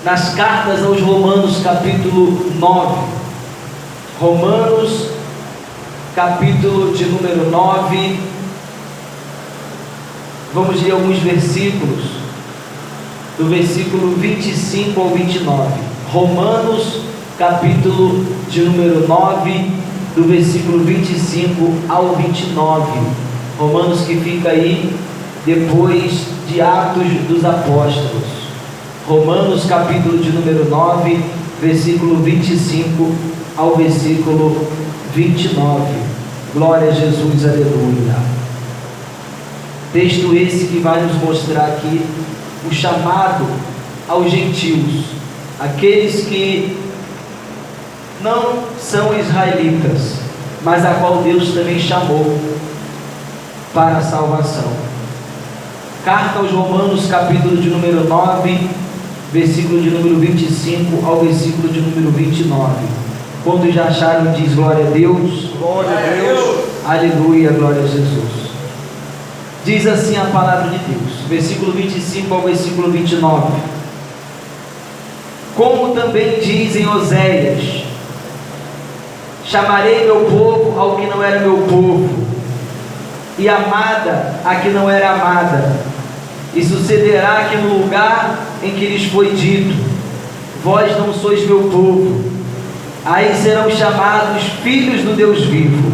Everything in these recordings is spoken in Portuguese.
nas cartas aos Romanos, capítulo 9. Romanos, capítulo de número 9. Vamos ler alguns versículos, do versículo 25 ao 29. Romanos, capítulo de número 9, do versículo 25 ao 29. Romanos, que fica aí depois de Atos dos Apóstolos. Romanos, capítulo de número 9, versículo 25 ao versículo 29. Glória a Jesus, aleluia. Texto esse que vai nos mostrar aqui o chamado aos gentios, aqueles que não são israelitas, mas a qual Deus também chamou para a salvação. Carta aos Romanos, capítulo de número 9, versículo de número 25 ao versículo de número 29. Quando já acharam, diz glória a Deus. Glória a Deus. Aleluia, glória a Jesus. Diz assim a palavra de Deus, versículo 25 ao versículo 29. Como também diz em Oséias: chamarei meu povo ao que não era meu povo, e amada a que não era amada. E sucederá que no lugar em que lhes foi dito: vós não sois meu povo, aí serão chamados filhos do Deus vivo.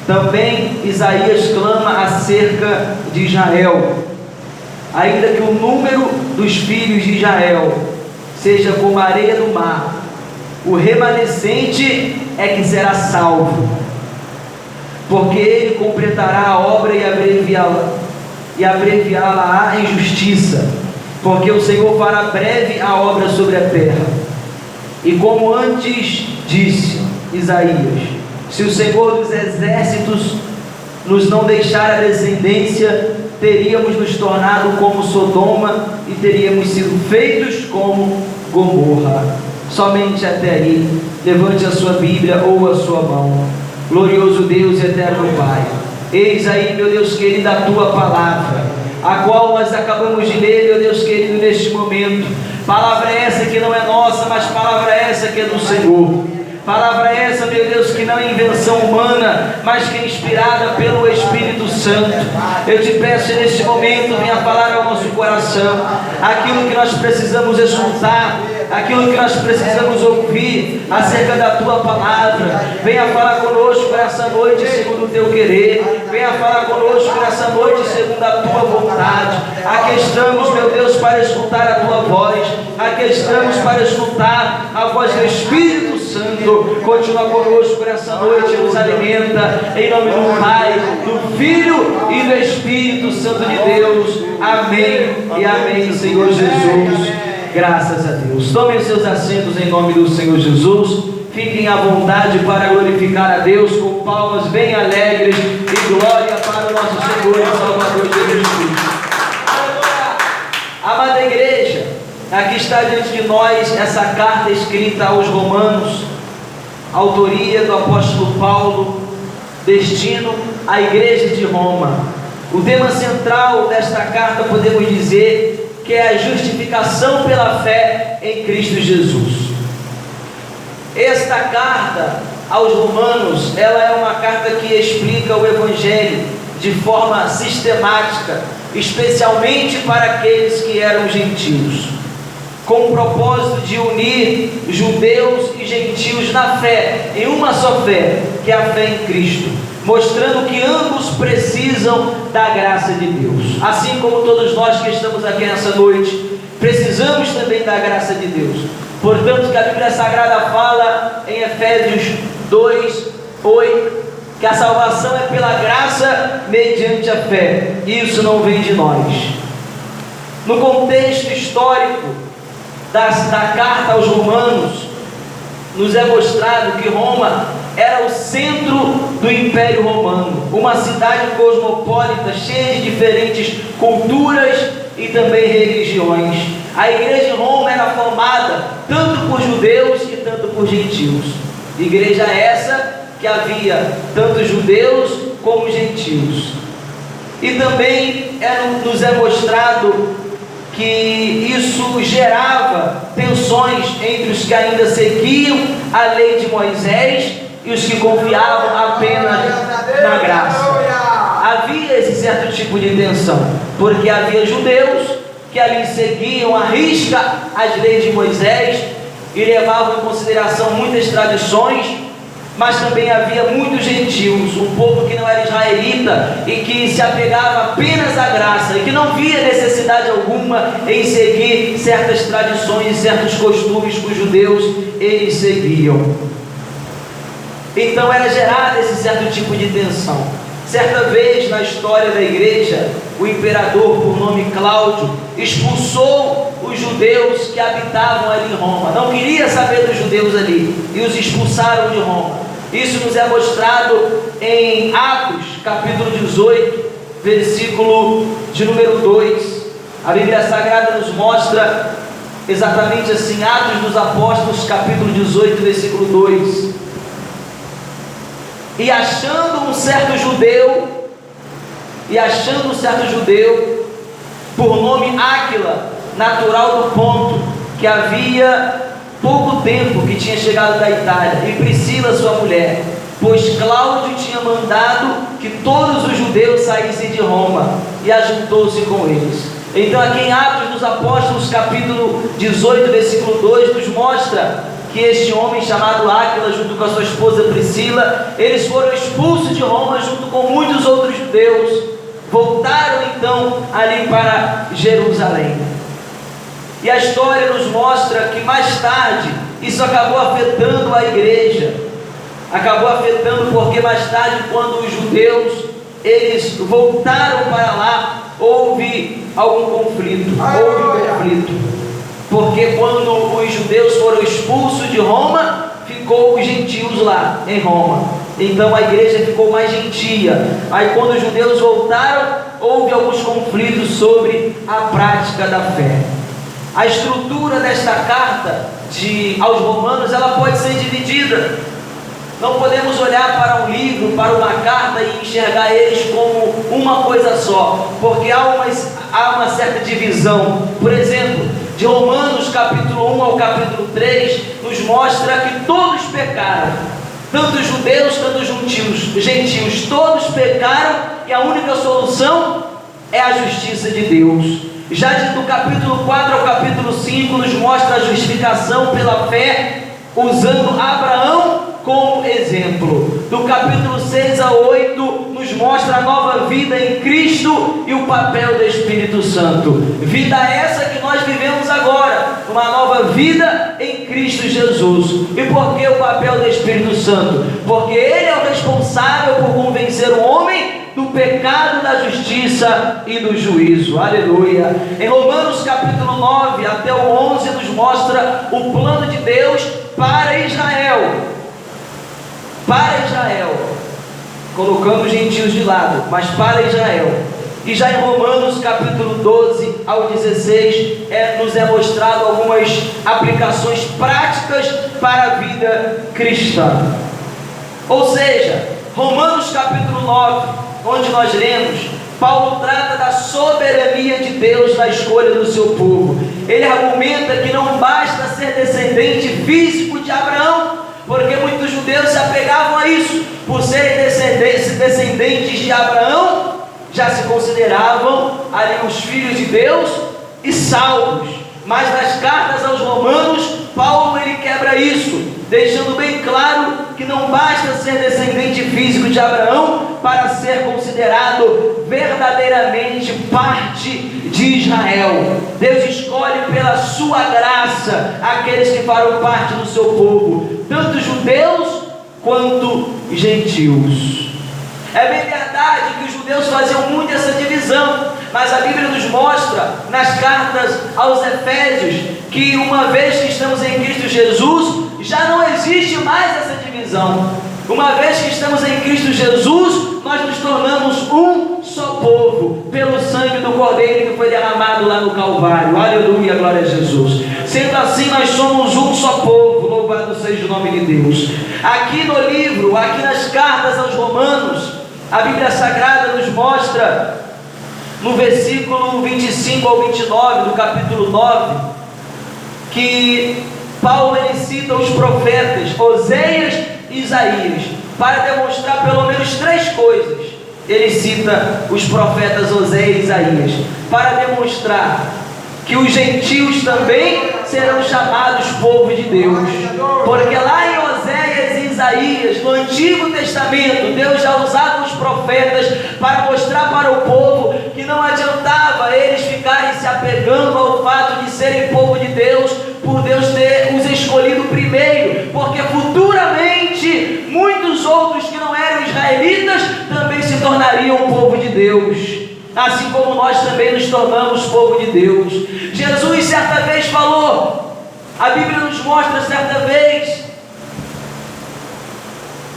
Também Isaías clama acerca de Israel: ainda que o número dos filhos de Israel seja como a areia do mar, o remanescente é que será salvo, porque ele completará a obra e abreviá-la em justiça, porque o Senhor fará breve a obra sobre a terra. E como antes disse Isaías: se o Senhor dos exércitos nos não deixar a descendência, teríamos nos tornado como Sodoma e teríamos sido feitos como Gomorra. Somente até aí. Levante a sua Bíblia ou a sua mão. Glorioso Deus e eterno Pai, eis aí, meu Deus querido, a tua palavra, a qual nós acabamos de ler, meu Deus querido, neste momento. Palavra essa que não é nossa, mas palavra essa que é do Senhor. Palavra essa, meu Deus, que não é invenção humana, mas que é inspirada pelo Espírito Santo. Eu te peço neste momento, venha falar ao nosso coração aquilo que nós precisamos escutar, aquilo que nós precisamos ouvir acerca da tua palavra. Venha falar conosco essa noite segundo o teu querer. Venha falar conosco nessa noite segundo a tua vontade. Aqui estamos, meu Deus, para escutar a tua voz. Aqui estamos para escutar a voz do Espírito Santo. Continua conosco nessa noite, nos alimenta, em nome do Pai, do Filho e do Espírito Santo de Deus. Amém e amém, Senhor Jesus. Graças a Deus. Tomem seus assentos em nome do Senhor Jesus. Fiquem à vontade para glorificar a Deus com palmas bem alegres e glória para o nosso Senhor e Salvador Jesus Cristo. Amada igreja, aqui está diante de nós essa carta escrita aos Romanos, autoria do apóstolo Paulo, destino à igreja de Roma. O tema central desta carta, podemos dizer, que é a justificação pela fé em Cristo Jesus. Esta carta aos Romanos, ela é uma carta que explica o Evangelho de forma sistemática, especialmente para aqueles que eram gentios, com o propósito de unir judeus e gentios na fé, em uma só fé, que é a fé em Cristo, mostrando que ambos precisam da graça de Deus. Assim como todos nós que estamos aqui nessa noite, precisamos também da graça de Deus. Portanto, que a Bíblia Sagrada fala em Efésios 2:8, que a salvação é pela graça mediante a fé. Isso não vem de nós. No contexto histórico da carta aos Romanos, nos é mostrado que Roma era o centro do Império Romano, uma cidade cosmopolita, cheia de diferentes culturas e também religiões. A igreja em Roma era formada tanto por judeus e tanto por gentios. Igreja essa que havia tanto judeus como gentios. E também nos é mostrado que isso gerava criava tensões entre os que ainda seguiam a lei de Moisés e os que confiavam apenas na graça. Havia esse certo tipo de tensão, porque havia judeus que ali seguiam à risca as leis de Moisés e levavam em consideração muitas tradições, mas também havia muitos gentios, um povo que não era israelita e que se apegava apenas à graça e que não via necessidade alguma em seguir certas tradições e certos costumes que os judeus eles seguiam. Então era gerado esse certo tipo de tensão. Certa vez na história da igreja, o imperador, por nome Cláudio, expulsou os judeus que habitavam ali em Roma. Não queria saber dos judeus ali e os expulsaram de Roma. Isso nos é mostrado em Atos, capítulo 18, versículo de número 2. A Bíblia Sagrada nos mostra exatamente assim, Atos dos Apóstolos, capítulo 18, versículo 2. E achando um certo judeu, por nome Áquila, natural do Ponto, que havia pouco tempo que tinha chegado da Itália, e Priscila sua mulher, pois Cláudio tinha mandado que todos os judeus saíssem de Roma, e ajuntou-se com eles. Então aqui em Atos dos Apóstolos, capítulo 18, versículo 2, nos mostra que este homem chamado Áquila, junto com a sua esposa Priscila, eles foram expulsos de Roma junto com muitos outros judeus. Voltaram então ali para Jerusalém. E a história nos mostra que mais tarde isso acabou afetando a igreja. Acabou afetando porque mais tarde, quando os judeus eles voltaram para lá, houve algum conflito. Porque quando os judeus foram expulsos de Roma, ficou os gentios lá em Roma. Então a igreja ficou mais gentia. Aí quando os judeus voltaram, houve alguns conflitos sobre a prática da fé. A estrutura desta carta aos Romanos, ela pode ser dividida. Não podemos olhar para um livro, para uma carta e enxergar eles como uma coisa só, porque há uma certa divisão. Por exemplo, de Romanos capítulo 1 ao capítulo 3, nos mostra que todos pecaram, tanto judeus quanto gentios, todos pecaram, e a única solução é a justiça de Deus. Já do capítulo 4 ao capítulo 5 nos mostra a justificação pela fé, usando Abraão como exemplo. Do capítulo 6 a 8 nos mostra a nova vida em Cristo e o papel do Espírito Santo. Vida essa que nós vivemos agora, uma nova vida em Cristo Jesus. E por que o papel do Espírito Santo? Porque Ele é o responsável por convencer o homem do pecado, da justiça e do juízo. Aleluia. Em Romanos capítulo 9 até o 11 nos mostra o plano de Deus para Israel. Colocando os gentios de lado, mas para Israel. E já em Romanos capítulo 12 ao 16 nos é mostrado algumas aplicações práticas para a vida cristã. Ou seja, Romanos capítulo 9, onde nós lemos, Paulo trata da soberania de Deus na escolha do seu povo. Ele argumenta que não basta ser descendente físico de Abraão, porque muitos judeus se apegavam a isso. Por serem descendentes de Abraão, já se consideravam ali os filhos de Deus e salvos. Mas nas cartas aos Romanos, Paulo ele quebra isso, deixando bem claro que não basta ser descendente físico de Abraão para ser considerado verdadeiramente parte de Israel. Deus escolhe pela sua graça aqueles que farão parte do seu povo, tanto judeus quanto gentios. É bem verdade que os judeus faziam muito essa divisão, mas a Bíblia nos mostra nas cartas aos Efésios que uma vez que estamos em Cristo Jesus, já não existe mais essa divisão. Uma vez que estamos em Cristo Jesus, nós nos tornamos um só povo, pelo sangue do Cordeiro que foi derramado lá no Calvário. Aleluia, glória a Jesus. Sendo assim, nós somos um só povo, louvado seja o nome de Deus. Aqui no livro, aqui nas cartas aos Romanos, a Bíblia Sagrada nos mostra, no versículo 25 ao 29 do capítulo 9, que Paulo ele cita os profetas Oséias e Isaías para demonstrar pelo menos 3 coisas. Ele cita os profetas Oséias e Isaías para demonstrar que os gentios também serão chamados povo de Deus, porque lá em Oséias e Isaías, no Antigo Testamento, Deus já usava os profetas para mostrar para o povo que não adiantava eles ficarem se apegando ao fato de serem povo de Deus, por Deus ter os escolhido primeiro, porque futuramente muitos outros que não eram israelitas também se tornariam povo de Deus, assim como nós também nos tornamos povo de Deus. Jesus certa vez falou, a Bíblia nos mostra certa vez,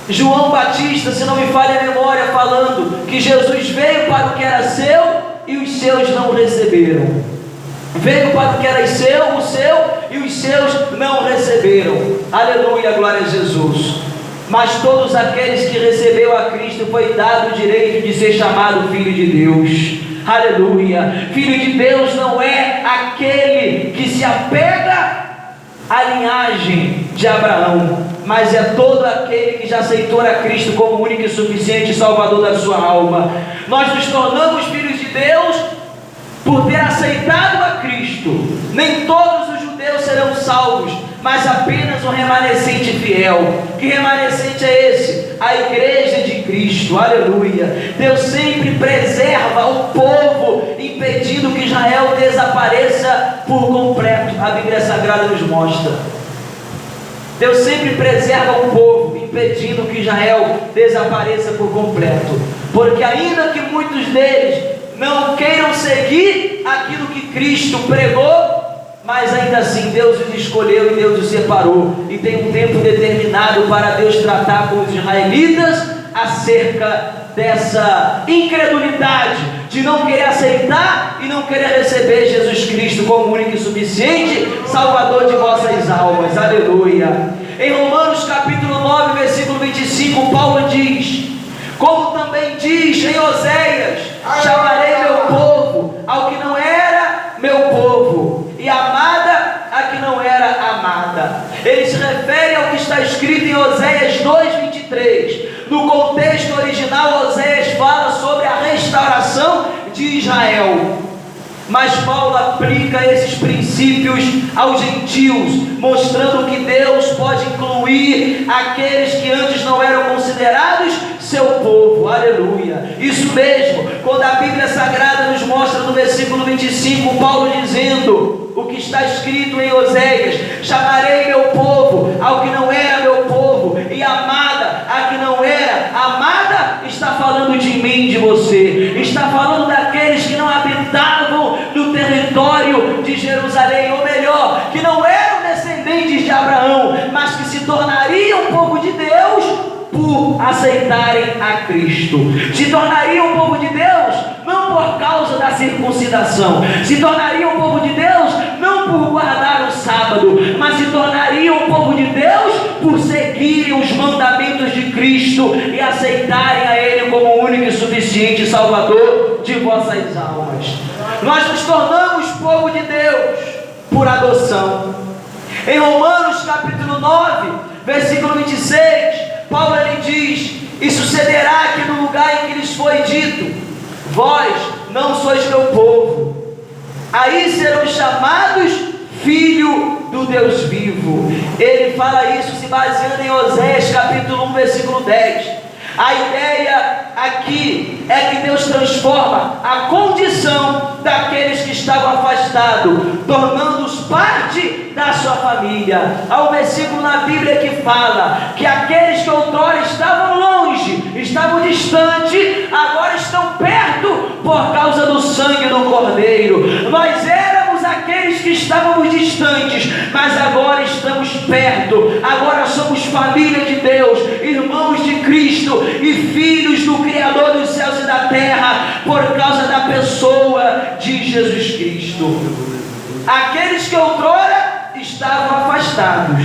João Batista, se não me falha a memória, falando que Jesus veio para o que era seu e os seus não receberam. Veio para o que era seu, o seu, e os seus não receberam. Aleluia, glória a Jesus. Mas todos aqueles que receberam a Cristo foi dado o direito de ser chamado filho de Deus. Aleluia. Filho de Deus não é aquele que se apega à linhagem de Abraão, mas é todo aquele que já aceitou a Cristo como único e suficiente Salvador da sua alma. Nós nos tornamos filhos de Deus por ter aceitado a Cristo. Nem todos os judeus serão salvos, mas apenas um remanescente fiel. Que remanescente é esse? A igreja de Cristo. Aleluia. Deus sempre preserva o povo, impedindo que Israel desapareça por completo. A Bíblia Sagrada nos mostra. Deus sempre preserva o povo, impedindo que Israel desapareça por completo, porque ainda que muitos deles não queiram seguir aquilo que Cristo pregou, mas ainda assim Deus os escolheu e Deus os separou, e tem um tempo determinado para Deus tratar com os israelitas acerca dessa incredulidade de não querer aceitar e não querer receber Jesus Cristo como único e suficiente Salvador de vossas almas. Aleluia. Em Romanos capítulo 9, versículo 25, Paulo diz, como também diz em Oséias, chamarei meu povo ao que não era meu povo, e amada a que não era amada. Ele se refere ao que está escrito em Oséias 2:23. No contexto original, Oséias fala sobre a restauração de Israel, mas Paulo aplica esses princípios aos gentios, mostrando que Deus pode incluir aqueles que antes não eram considerados seu povo. Aleluia. Isso mesmo, quando a Bíblia Sagrada nos mostra no versículo 25, Paulo dizendo o que está escrito em Oséias, chamarei meu povo ao que não era meu povo, e amada a que não era amada, está falando de mim, de você, está falando daqueles que não habitavam no território de Jerusalém, ou melhor, que não eram descendentes de Abraão, mas que se tornariam povo de Deus por aceitarem a Cristo. Se tornariam povo de Deus não por causa da circuncidação, se tornariam povo de Deus não por guardar o sábado, mas se tornariam povo de Deus por seguirem os mandamentos de Cristo e aceitarem a Ele como o único e suficiente Salvador de vossas almas. Nós nos tornamos povo de Deus por adoção. Em Romanos capítulo 9, versículo 26, Paulo ele diz, e sucederá que no lugar em que lhes foi dito, vós não sois meu povo, aí serão chamados filho do Deus vivo. Ele fala isso se baseando em Oséias capítulo 1, versículo 10. A ideia aqui é que Deus transforma a condição daqueles que estavam afastados, tornando-os parte da sua família. Há um versículo na Bíblia que fala que aqueles que outrora estavam longe, estavam distantes, agora estão perto por causa do sangue do Cordeiro. Nós éramos aqueles que estávamos distantes, mas agora estamos perto, agora somos família de Deus, irmãos de Cristo e filhos do Criador dos céus e da terra, por causa da pessoa de Jesus Cristo. Aqueles que outrora estavam afastados,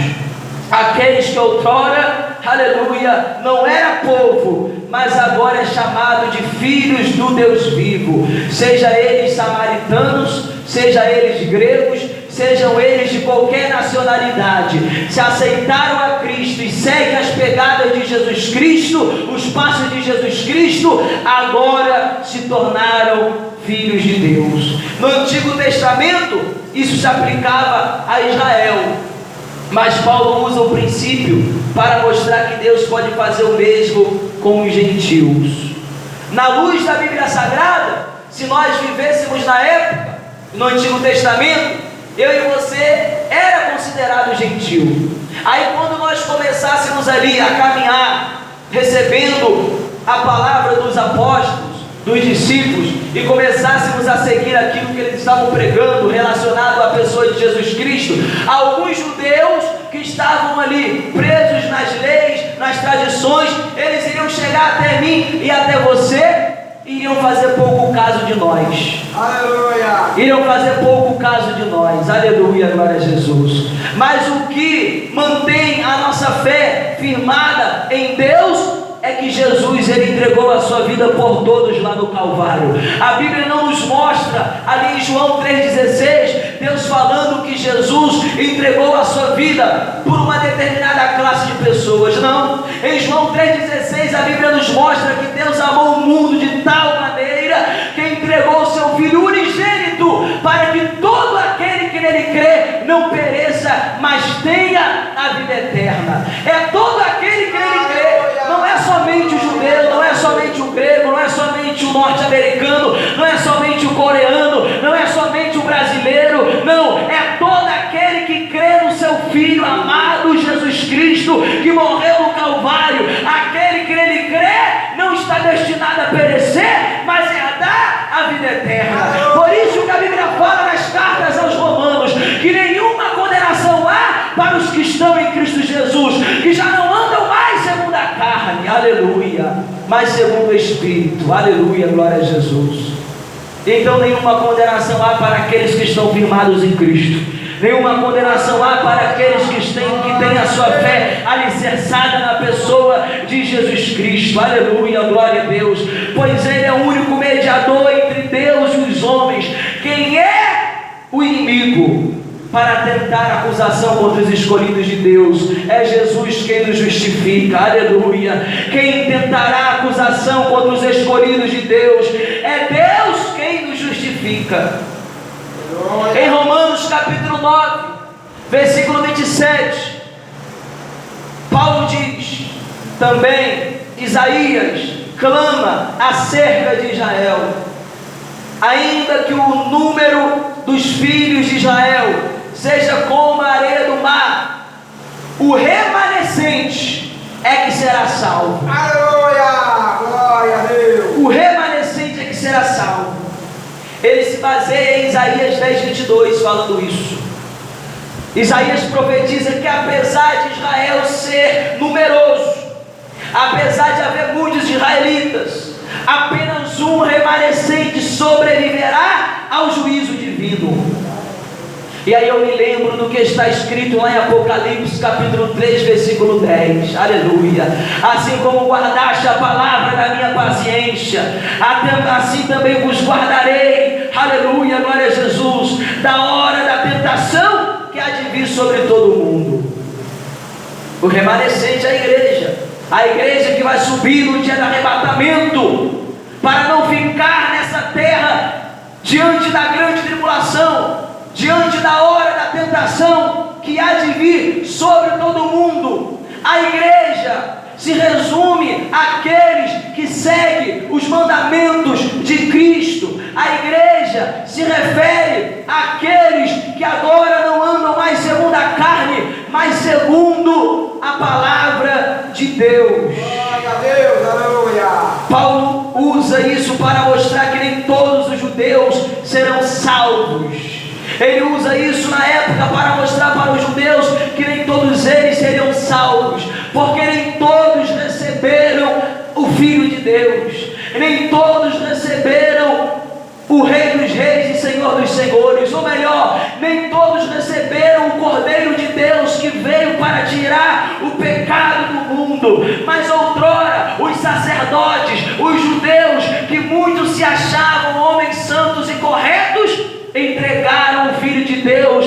aqueles que outrora, aleluia, não era povo, mas agora é chamado de filhos do Deus vivo, seja eles samaritanos, seja eles gregos, sejam eles de qualquer nacionalidade, se aceitaram a Cristo e seguem as pegadas de Jesus Cristo, os passos de Jesus Cristo, agora se tornaram filhos de Deus. No Antigo Testamento, isso se aplicava a Israel, mas Paulo usa o princípio para mostrar que Deus pode fazer o mesmo com os gentios. Na luz da Bíblia Sagrada, se nós vivêssemos na época, no Antigo Testamento, eu e você era considerado gentil. Aí quando nós começássemos ali a caminhar, recebendo a palavra dos apóstolos, dos discípulos, e começássemos a seguir aquilo que eles estavam pregando relacionado à pessoa de Jesus Cristo, alguns judeus que estavam ali presos nas leis, nas tradições, eles iriam chegar até mim e até você, iriam fazer pouco caso de nós. Aleluia! Iriam fazer pouco caso de nós. Aleluia, glória a Jesus. Mas o que mantém a nossa fé firmada em Deus é que Jesus, ele entregou a sua vida por todos lá no Calvário. A Bíblia não nos mostra, ali em João 3,16, Deus falando que Jesus entregou a sua vida por uma determinada classe de pessoas. Não, em João 3,16 a Bíblia nos mostra que Deus amou o mundo de tal maneira que entregou o seu Filho unigênito, para que todo aquele que nele crê não pereça, mas tenha a vida eterna. É todo aquele que nele crê, não é somente o judeu, não é somente o grego, não é somente o norte-americano, não é somente o coreano, não é somente o brasileiro, não, é todo aquele que crê no seu Filho amado Jesus Cristo, que morreu no Calvário. Aquele que nele crê não está destinado a perecer, mas herdar a vida eterna. Por isso que a Bíblia fala nas cartas aos Romanos que nenhuma condenação há para os que estão em Cristo Jesus, que já não andam mais segundo a carne, aleluia, mas segundo o Espírito, aleluia, glória a Jesus. Então nenhuma condenação há para aqueles que estão firmados em Cristo. Nenhuma condenação há para aqueles que têm a sua fé alicerçada na pessoa de Jesus Cristo. Aleluia, glória a Deus. Pois Ele é o único mediador entre Deus e os homens. Quem é o inimigo para tentar acusação contra os escolhidos de Deus? É Jesus quem nos justifica. Aleluia. Quem tentará acusação contra os escolhidos de Deus? É Deus quem nos justifica. Em Romanos capítulo 9, versículo 27, Paulo diz também: Isaías clama acerca de Israel, ainda que o número dos filhos de Israel seja como a areia do mar, o remanescente é que será salvo. Aleluia, glória a Deus. O remanescente é que será salvo. Ele se baseia em Isaías 10:22 falando isso. Isaías profetiza que apesar de Israel ser numeroso, apesar de haver muitos israelitas, apenas um remanescente sobreviverá ao juízo divino. E aí eu me lembro do que está escrito lá em Apocalipse capítulo 3, versículo 10, aleluia. Assim como guardaste a palavra da minha paciência, assim também vos guardarei, aleluia, glória a Jesus, da hora da tentação que há de vir sobre todo o mundo. O remanescente é a igreja que vai subir no dia do arrebatamento, para não ficar nessa terra diante da grande tribulação, diante da hora da tentação que há de vir sobre todo o mundo. A igreja se resume àqueles que seguem os mandamentos de Cristo. A igreja se refere àqueles que agora não andam mais segundo a carne, mas segundo a palavra de Deus. Glória a Deus, aleluia. Paulo usa isso para mostrar que nem todos os judeus serão salvos. Ele usa isso na época para mostrar para os judeus que nem todos eles seriam salvos, porque nem todos receberam o Filho de Deus, nem todos receberam o Rei dos Reis e Senhor dos Senhores, ou melhor, nem todos receberam o Cordeiro de Deus que veio para tirar o pecado do mundo. Mas outrora os sacerdotes, os judeus, que muitos se achavam homens santos e corretos, entregaram o Filho de Deus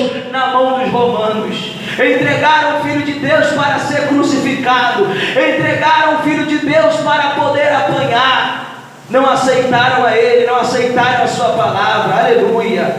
entregaram o Filho de Deus para ser crucificado, entregaram o Filho de Deus para poder apanhar, não aceitaram a Ele, não aceitaram a sua palavra, aleluia.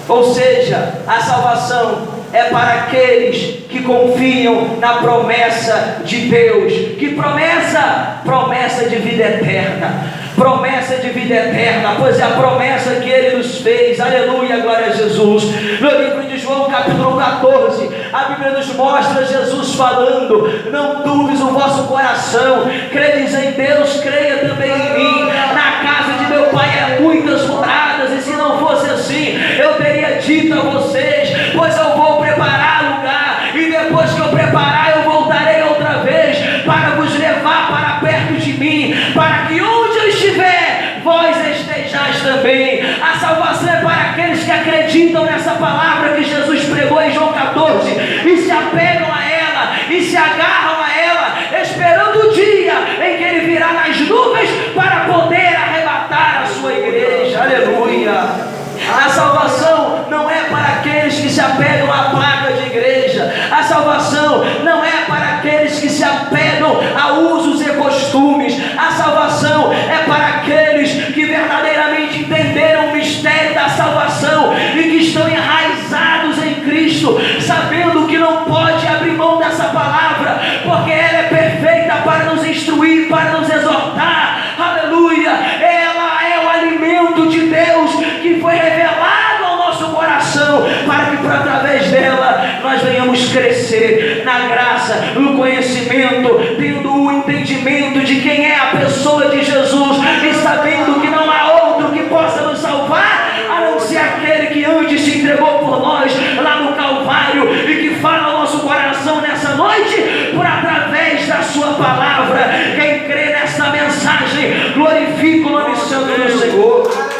Ou seja, a salvação é para aqueles que confiam na promessa de Deus. Que promessa? Promessa de vida eterna. Promessa de vida eterna, pois é a promessa que Ele nos fez, aleluia, glória a Jesus. No livro de João capítulo 14, a Bíblia nos mostra Jesus falando: não turves o vosso coração, credes em Deus, creia também em mim. Na casa de meu Pai há muitas moradas, e se não fosse assim, eu teria dito a vocês, pois eu vou preparar lugar, e depois que eu preparar, eu voltarei outra vez, para vos levar para perto de mim, para que onde eu estiver, vós estejais também. A salvação é para aqueles que acreditam nessa palavra que Jesus pregou em João 14, e se apegam a ela, e se agarram a ela, esperando o dia em que Ele virá nas nuvens, para poder arrebatar a sua igreja, aleluia. A salvação não é para aqueles que se apegam à placa de igreja. A salvação não é para aqueles que se apegam a usos e costumes. A salvação é para aqueles que verdadeiramente entenderam o mistério da salvação e que estão enraizados em Cristo, sabendo que não pode abrir mão dessa palavra, porque ela é perfeita para nos instruir, para nos exortar, aleluia. Ela é o alimento de Deus que foi revelado ao nosso coração, para que por através dela nós venhamos crescer na graça, no conhecimento, tendo o entendimento de quem é a pessoa de Jesus, e sabendo que não há outro que possa nos salvar, a não ser aquele que antes se entregou por nós lá no Calvário, e que fala ao nosso coração nessa noite, por através da sua palavra. Quem crê nesta mensagem, glorifica o nome santo do Senhor.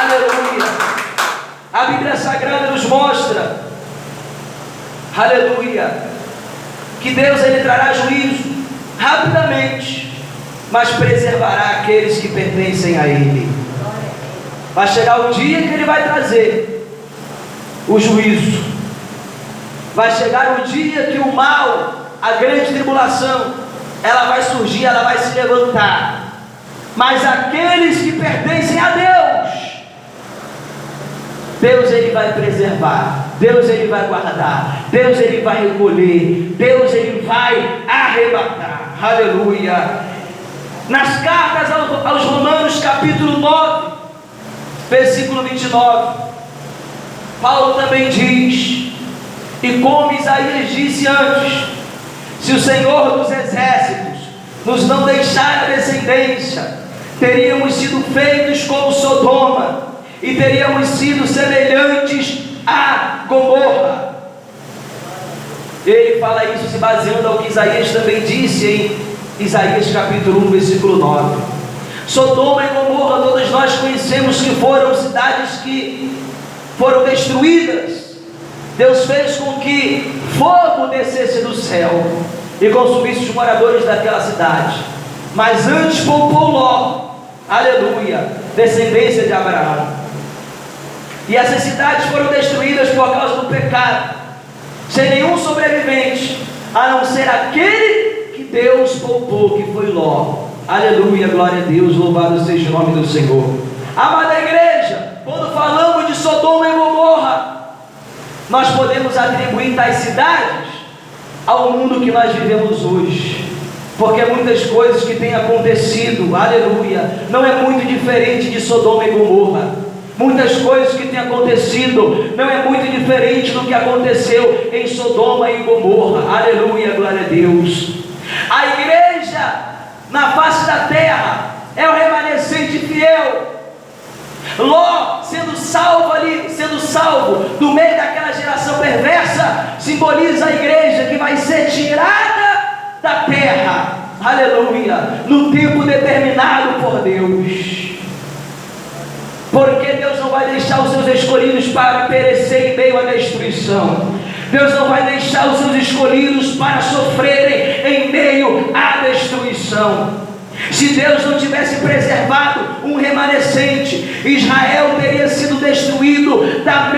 Aleluia. A Bíblia Sagrada nos mostra, aleluia, que Deus Ele trará juízo rapidamente, mas preservará aqueles que pertencem a Ele. Vai chegar o dia que Ele vai trazer o juízo. Vai chegar o dia que o mal, a grande tribulação, ela vai surgir, ela vai se levantar. Mas aqueles que pertencem a Deus Ele vai preservar, Deus Ele vai guardar, Deus Ele vai recolher, Deus Ele vai arrebatar, aleluia. Nas cartas aos Romanos capítulo 9, versículo 29, Paulo também diz: e como Isaías disse antes, se o Senhor dos exércitos nos não deixar a descendência, teríamos sido feitos como Sodoma, e teríamos sido semelhantes a Gomorra. Ele fala isso se baseando ao que Isaías também disse em Isaías capítulo 1, versículo 9. Sodoma e Gomorra, todos nós conhecemos que foram cidades que foram destruídas. Deus fez com que fogo descesse do céu e consumisse os moradores daquela cidade, mas antes poupou Ló, aleluia, descendência de Abraão. E essas cidades foram destruídas por causa do pecado, sem nenhum sobrevivente, a não ser aquele que Deus poupou, que foi Ló. Aleluia, glória a Deus, louvado seja o nome do Senhor. Amada igreja, quando falamos de Sodoma e Gomorra, nós podemos atribuir tais cidades ao mundo que nós vivemos hoje, porque muitas coisas que têm acontecido, aleluia, não é muito diferente de Sodoma e Gomorra. Muitas coisas que têm acontecido não é muito diferente do que aconteceu em Sodoma e Gomorra, aleluia, glória a Deus. A igreja na face da terra é o remanescente fiel. Ló sendo salvo ali, sendo salvo do meio daquela geração perversa, simboliza a igreja que vai ser tirada da terra, aleluia, no tempo determinado por Deus. Porque Deus não vai deixar os seus escolhidos para perecer em meio à destruição. Deus não vai deixar os seus escolhidos para sofrerem em meio à destruição. Se Deus não tivesse preservado um remanescente, Israel teria sido destruído da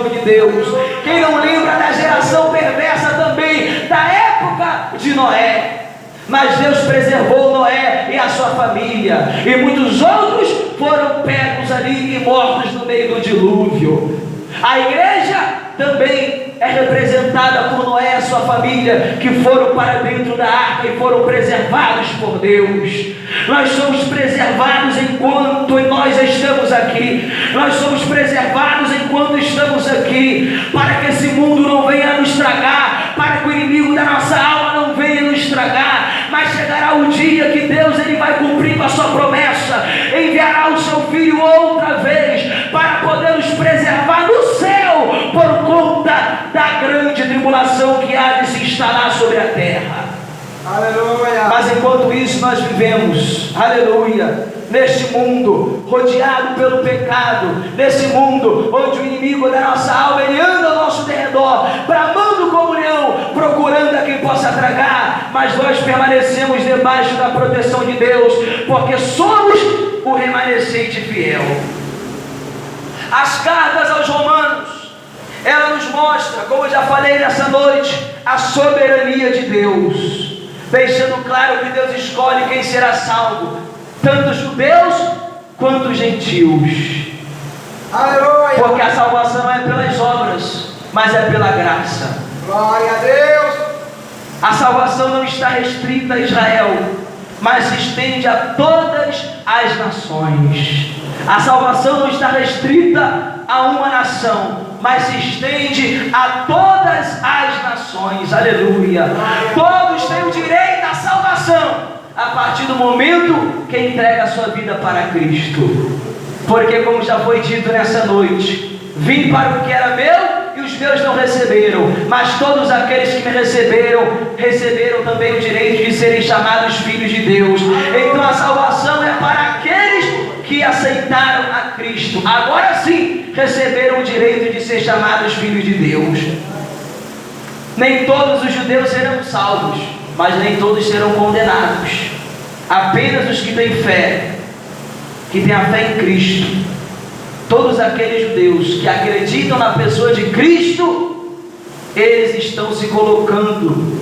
nome de Deus. Quem não lembra da geração perversa também, da época de Noé? Mas Deus preservou Noé e a sua família, e muitos outros foram pegos ali e mortos no meio do dilúvio. A igreja também é representada por Noé e a sua família, que foram para dentro da arca e foram preservados por Deus. Nós somos preservados enquanto nós estamos aqui. Nós somos preservados enquanto estamos aqui, para que esse mundo não venha nos estragar, para que o inimigo da nossa alma não venha nos estragar. Mas chegará o dia que Deus ele vai cumprir com a sua promessa, enviará o seu Filho outra vez, para poder nos preservar no céu, por conta da grande tribulação que há de se instalar sobre a terra. Aleluia. Mas enquanto isso nós vivemos, aleluia, neste mundo rodeado pelo pecado, nesse mundo onde o inimigo da nossa alma ele anda ao nosso derredor, bramando como leão, procurando a quem possa tragar, mas nós permanecemos debaixo da proteção de Deus, porque somos o remanescente fiel. As cartas aos Romanos, ela nos mostra, como eu já falei nessa noite, a soberania de Deus, deixando claro que Deus escolhe quem será salvo, tanto judeus quanto gentios. Aleluia. Porque a salvação não é pelas obras, mas é pela graça. Glória a Deus. A salvação não está restrita a Israel, mas se estende a todas as nações. A salvação não está restrita a uma nação, mas se estende a todas as nações. Aleluia. Todos têm o direito à salvação, a partir do momento que entrega a sua vida para Cristo. Porque, como já foi dito nessa noite, vim para o que era meu e os meus não receberam, mas todos aqueles que me receberam também o direito de serem chamados filhos de Deus. Então a salvação é para aqueles que aceitaram a Cristo. Agora sim receberam o direito de ser chamados filhos de Deus. Nem todos os judeus serão salvos, mas nem todos serão condenados. Apenas os que têm fé, que têm a fé em Cristo. Todos aqueles judeus que acreditam na pessoa de Cristo, eles estão se colocando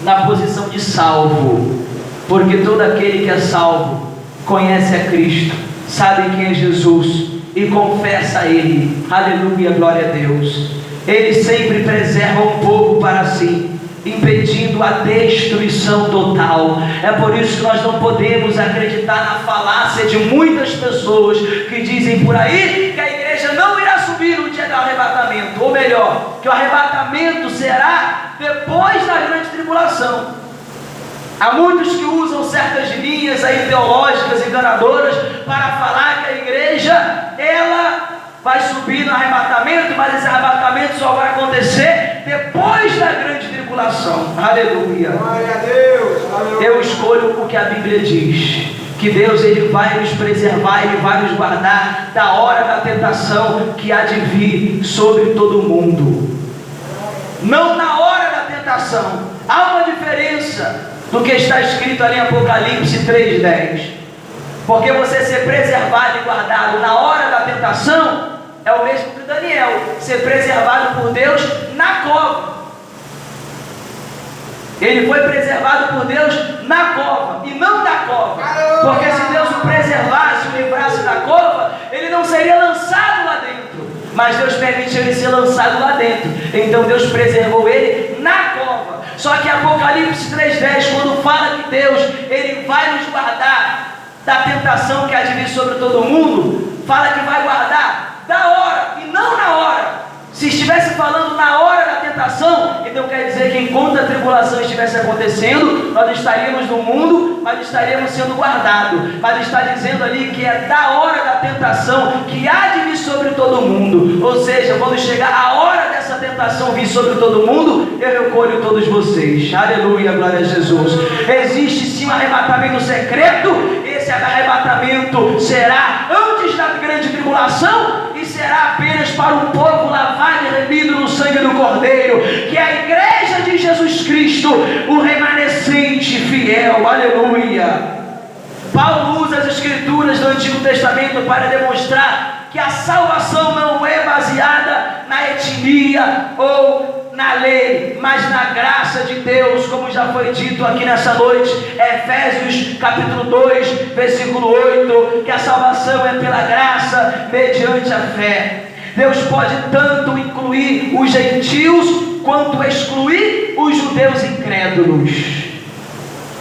na posição de salvo, porque todo aquele que é salvo conhece a Cristo, sabe quem é Jesus e confessa a Ele. Aleluia, glória a Deus. Ele sempre preserva um povo para si, impedindo a destruição total. É por isso que nós não podemos acreditar na falácia de muitas pessoas que dizem por aí que a igreja não irá subir no dia do arrebatamento, ou melhor, que o arrebatamento será depois da grande tribulação. Há muitos que usam certas linhas aí teológicas enganadoras para falar que a igreja ela vai subir no arrebatamento, mas esse arrebatamento só vai acontecer depois da grande tribulação. Aleluia. Glória a Deus. Aleluia. Eu escolho o que a Bíblia diz, que Deus ele vai nos preservar, Ele vai nos guardar da hora da tentação que há de vir sobre todo mundo. Não na hora da tentação. Há uma diferença do que está escrito ali em Apocalipse 3:10. Porque você ser preservado e guardado na hora da tentação é o mesmo que Daniel ser preservado por Deus na cova. Ele foi preservado por Deus na cova e não da cova. Porque se Deus o preservasse, o livrasse da cova, ele não seria lançado lá dentro. Mas Deus permitiu ele ser lançado lá dentro. Então Deus preservou ele na cova. Só que Apocalipse 3:10, quando fala que Deus ele vai nos guardar da tentação que há de vir sobre todo mundo, fala que vai guardar da hora e não na hora. Se estivesse falando na hora da tentação, então quer dizer que enquanto a tribulação estivesse acontecendo, nós estaríamos no mundo, mas estaríamos sendo guardados. Mas está dizendo ali que é da hora da tentação que há de vir sobre todo mundo. Ou seja, quando chegar a hora dessa tentação vir sobre todo mundo, eu recolho todos vocês. Aleluia, glória a Jesus. Existe sim um arrebatamento secreto. Esse arrebatamento será antes da grande tribulação e será apenas para um povo lavado e remido no sangue do Cordeiro, que é a igreja de Jesus Cristo, o remanescente fiel. Aleluia. Paulo usa as escrituras do Antigo Testamento para demonstrar que a salvação não é baseada na etnia ou na lei, mas na graça de Deus, como já foi dito aqui nessa noite, Efésios capítulo 2, versículo 8, que a salvação é pela graça, mediante a fé. Deus pode tanto incluir os gentios, quanto excluir os judeus incrédulos.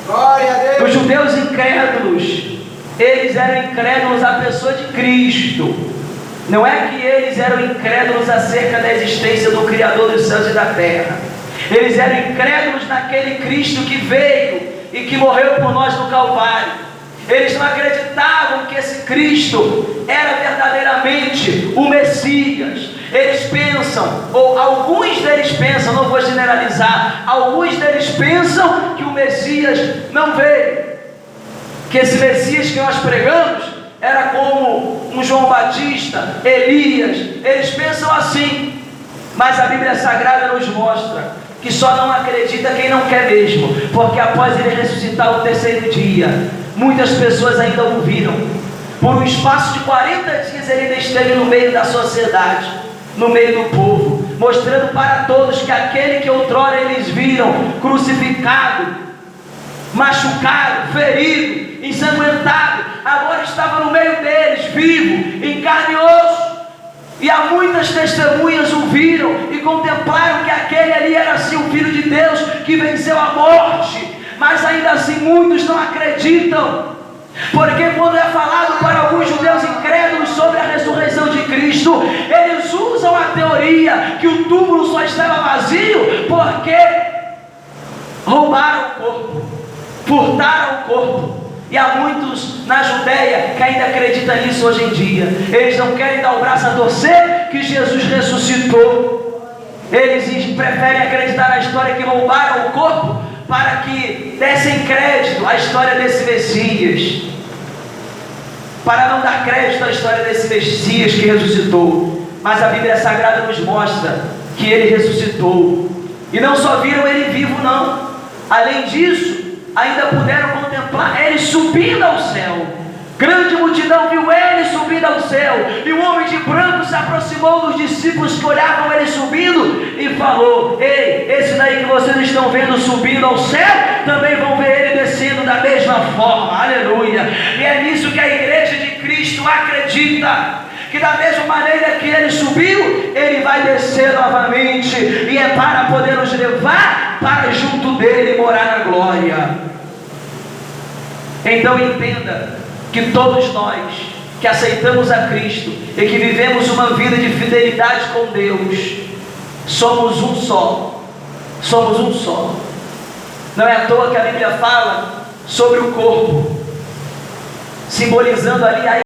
Glória a Deus. Os judeus incrédulos, eles eram incrédulos à pessoa de Cristo. Não é que eles eram incrédulos acerca da existência do Criador dos céus e da terra. Eles eram incrédulos naquele Cristo que veio e que morreu por nós no Calvário. Eles não acreditavam que esse Cristo era verdadeiramente o Messias. Eles pensam, ou alguns deles pensam, não vou generalizar, alguns deles pensam que o Messias não veio, que esse Messias que nós pregamos era como um João Batista, Elias. Eles pensam assim, mas a Bíblia Sagrada nos mostra que só não acredita quem não quer mesmo, porque após ele ressuscitar no terceiro dia, muitas pessoas ainda o viram. Por um espaço de 40 dias ele ainda esteve no meio da sociedade, no meio do povo, mostrando para todos que aquele que outrora eles viram crucificado, machucado, ferido, ensanguentado, agora estava no meio deles, vivo, em carne e osso. E há muitas testemunhas o viram e contemplaram que aquele ali era assim o Filho de Deus que venceu a morte. Mas ainda assim muitos não acreditam, porque quando é falado para alguns judeus incrédulos sobre a ressurreição de Cristo, eles usam a teoria que o túmulo só estava vazio porque roubaram o corpo, furtaram o corpo. E há muitos na Judéia que ainda acreditam nisso hoje em dia. Eles não querem dar o braço a torcer que Jesus ressuscitou. Eles preferem acreditar na história que roubaram o corpo, para que dessem crédito à história desse Messias, para não dar crédito à história desse Messias que ressuscitou. Mas a Bíblia Sagrada nos mostra que ele ressuscitou, e não só viram ele vivo não, além disso, ainda puderam contemplar ele subindo ao céu. Grande multidão viu ele subindo ao céu, e um homem de branco se aproximou dos discípulos que olhavam ele subindo e falou: ei, esse daí que vocês estão vendo subindo ao céu, também vão ver ele descendo da mesma forma. Aleluia. E é nisso que a igreja de Cristo acredita, que da mesma maneira que ele subiu, ele vai descer novamente, e é para poder nos levar para junto dele morar na glória. Então entenda que todos nós que aceitamos a Cristo e que vivemos uma vida de fidelidade com Deus, somos um só. Somos um só. Não é à toa que a Bíblia fala sobre o corpo, simbolizando ali a